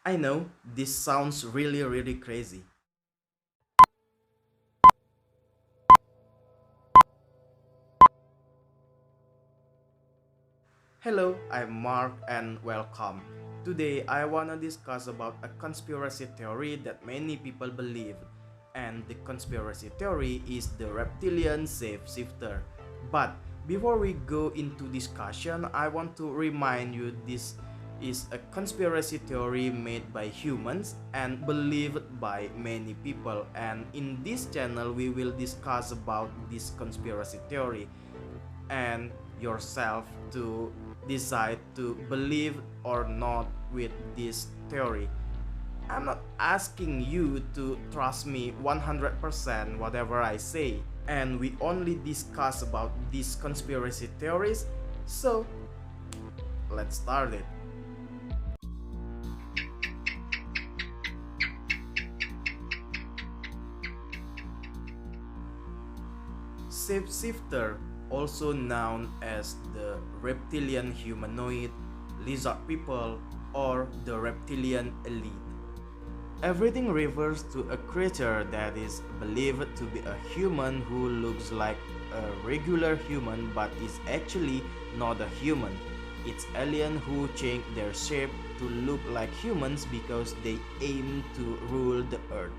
I know this sounds really crazy. Hello, I'm Mark and welcome. Today I wanna discuss about a conspiracy theory that many people believe, and the conspiracy theory is the reptilian shapeshifter. But before we go into discussion, I want to remind you this is a conspiracy theory made by humans and believed by many people, and in this channel we will discuss about this conspiracy theory and yourself to decide to believe or not with this theory. I'm not asking you to trust me 100% whatever I say, and we only discuss about these conspiracy theories, so let's start it. Shapeshifter, also known as the reptilian humanoid, lizard people, or the reptilian elite. Everything refers to a creature that is believed to be a human who looks like a regular human but is actually not a human. It's aliens who change their shape to look like humans because they aim to rule the earth.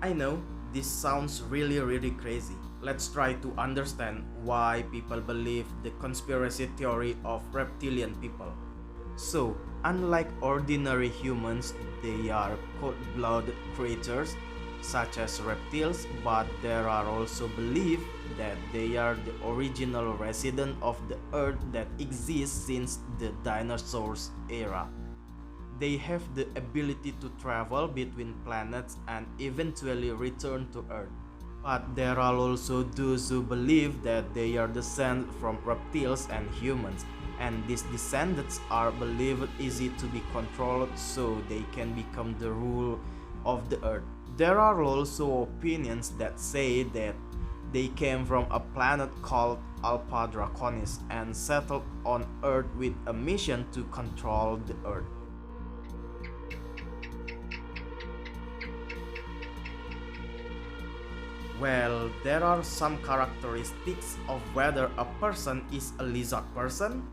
I know this sounds really crazy. Let's try to understand why people believe the conspiracy theory of reptilian people. So, unlike ordinary humans, they are cold-blooded creatures such as reptiles, but there are also beliefs that they are the original resident of the earth that exists since the dinosaurs era. They have the ability to travel between planets and eventually return to Earth. But there are also those who believe that they are descended from reptiles and humans, and these descendants are believed easy to be controlled so they can become the rule of the Earth. There are also opinions that say that they came from a planet called Alpha Draconis and settled on Earth with a mission to control the Earth. Well, there are some characteristics of whether a person is a lizard person.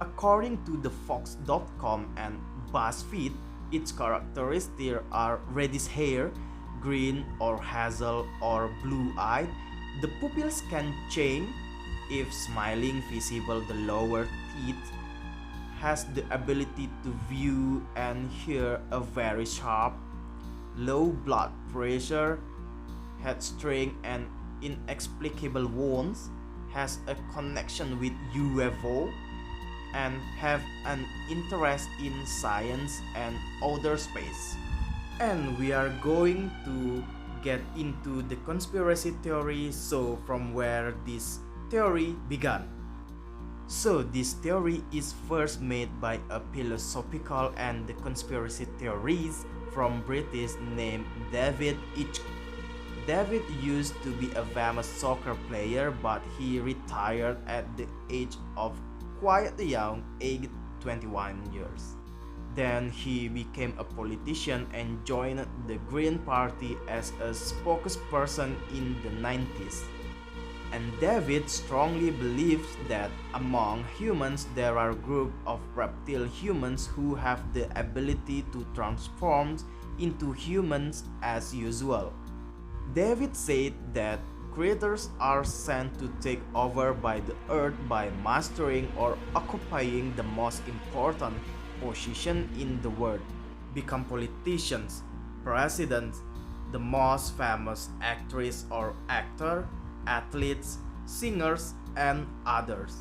According to the Fox.com and BuzzFeed, its characteristics are reddish hair, green or hazel or blue-eyed. The pupils can change if smiling, visible the lower teeth, has the ability to view and hear a very sharp, low blood pressure, headstring and inexplicable wounds, has a connection with UFO, and have an interest in science and outer space. And we are going to get into the conspiracy theory, so from where this theory began. So this theory is first made by a philosophical and the conspiracy theorist from British named David H. David used to be a famous soccer player, but he retired at the age of quite young, aged 21 years. Then he became a politician and joined the Green Party as a spokesperson in the 90s. And David strongly believes that among humans there are a group of reptile humans who have the ability to transform into humans as usual. David said that creatures are sent to take over by the earth by mastering or occupying the most important position in the world, become politicians, presidents, the most famous actress or actor, athletes, singers, and others.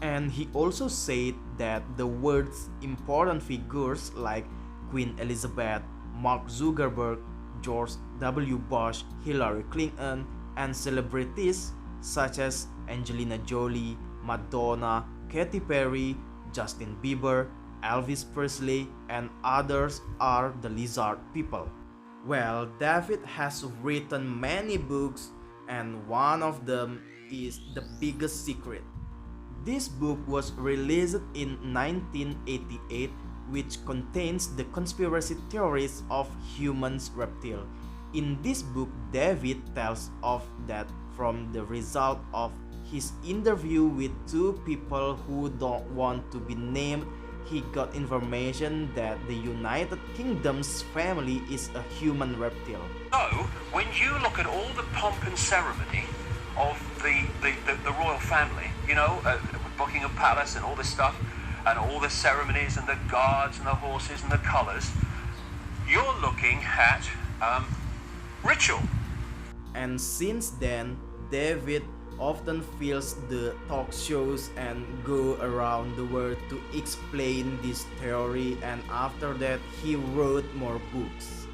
And he also said that the world's important figures like Queen Elizabeth, Mark Zuckerberg, George W. Bush, Hillary Clinton, and celebrities such as Angelina Jolie, Madonna, Katy Perry, Justin Bieber, Elvis Presley, and others are the lizard people. Well, David has written many books, and one of them is The Biggest Secret. This book was released in 1988 which contains the conspiracy theories of humans reptile. In this book, David tells of that from the result of his interview with two people who don't want to be named, he got information that the United Kingdom's family is a human reptile. So, when you look at all the pomp and ceremony of the royal family, you know, Buckingham Palace and all this stuff, and all the ceremonies and the guards and the horses and the colours, you're looking at ritual. And since then, David often fills the talk shows and go around the world to explain this theory, and after that he wrote more books.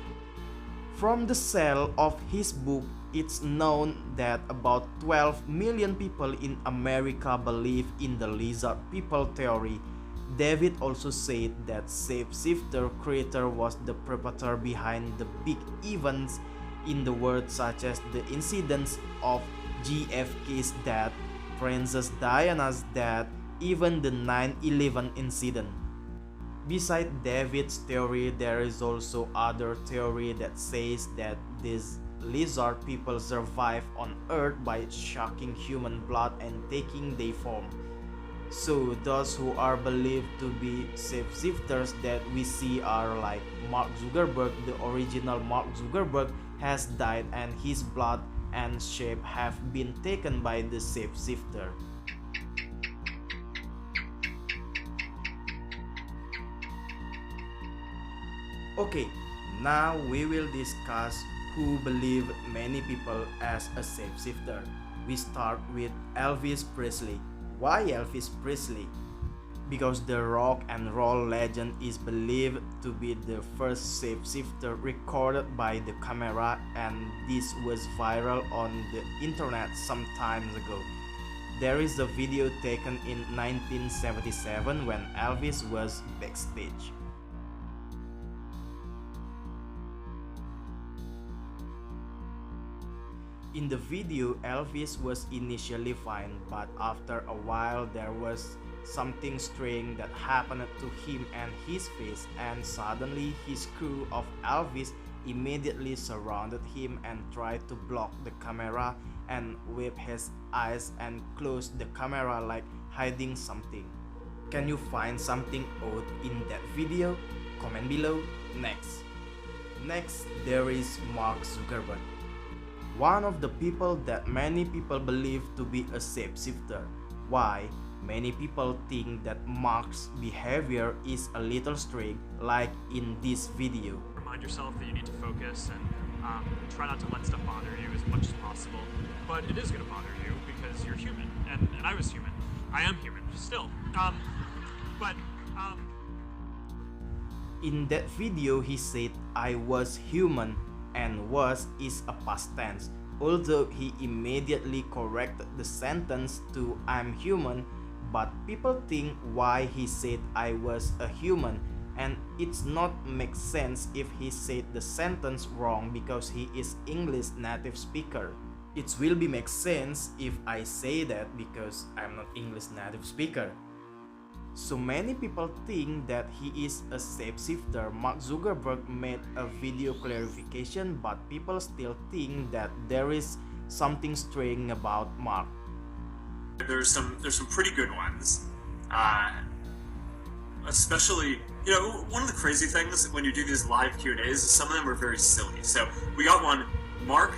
From the sale of his book, it's known that about 12 million people in America believe in the lizard people theory. David also said that Shapeshifter creator was the perpetrator behind the big events in the world, such as the incidents of JFK's death, Princess Diana's death, even the 9/11 incident. Besides David's theory, there is also other theory that says that these lizard people survive on Earth by sucking human blood and taking their form. So those who are believed to be shapeshifters that we see are like Mark Zuckerberg. The original Mark Zuckerberg has died and his blood and shape have been taken by the shapeshifter. Okay, now we will discuss who believe many people as a shapeshifter. We start with Elvis Presley. Why Elvis Presley? Because the rock and roll legend is believed to be the first shapeshifter recorded by the camera, and this was viral on the internet some time ago. There is a video taken in 1977 when Elvis was backstage. In the video, Elvis was initially fine, but after a while there was something strange that happened to him and his face, and suddenly his crew of Elvis immediately surrounded him and tried to block the camera and whip his eyes and close the camera like hiding something. Can you find something odd in that video? Comment below. Next, there is Mark Zuckerberg. One of the people that many people believe to be a shapeshifter. Why? Many people think that Mark's behavior is a little strange, like in this video. Remind yourself that you need to focus and try not to let stuff bother you as much as possible. But it is going to bother you because you're human, and I was human. I am human, still. In that video, he said, "I was human," and "was" is a past tense, although he immediately corrected the sentence to "I'm human," but people think why he said "I was a human," and it's not make sense if he said the sentence wrong because he is English native speaker. It will be make sense if I say that because I'm not English native speaker. So many people think that he is a shapeshifter. Mark Zuckerberg made a video clarification, but people still think that there is something strange about Mark. There's some pretty good ones, especially, you know, one of the crazy things when you do these live Q&As is some of them are very silly. So we got one. Mark,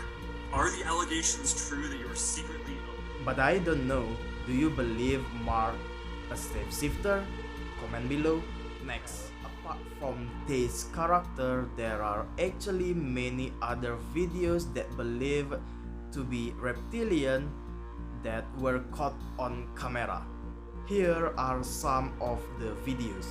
are the allegations true that you were secretly? But I don't know. Do you believe Mark a shapeshifter? Comment below. Next, apart from this character, there are actually many other videos that believe to be reptilian that were caught on camera. Here are some of the videos.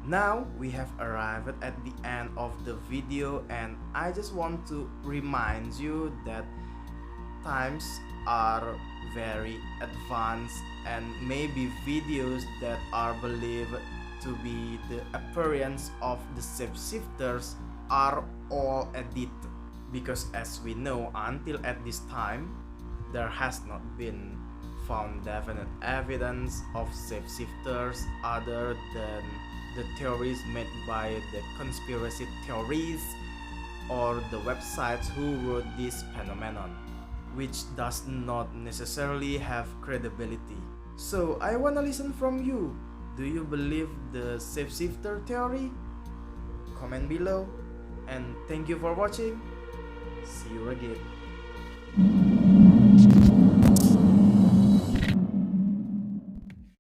Now we have arrived at the end of the video, and I just want to remind you that times are very advanced, and maybe videos that are believed to be the appearance of the shapeshifters are all edited, because as we know, until at this time there has not been found definite evidence of shapeshifters other than the theories made by the conspiracy theories or the websites who wrote this phenomenon, which does not necessarily have credibility. So I wanna listen from you. Do you believe the shapeshifter theory? Comment below, and thank you for watching. See you again.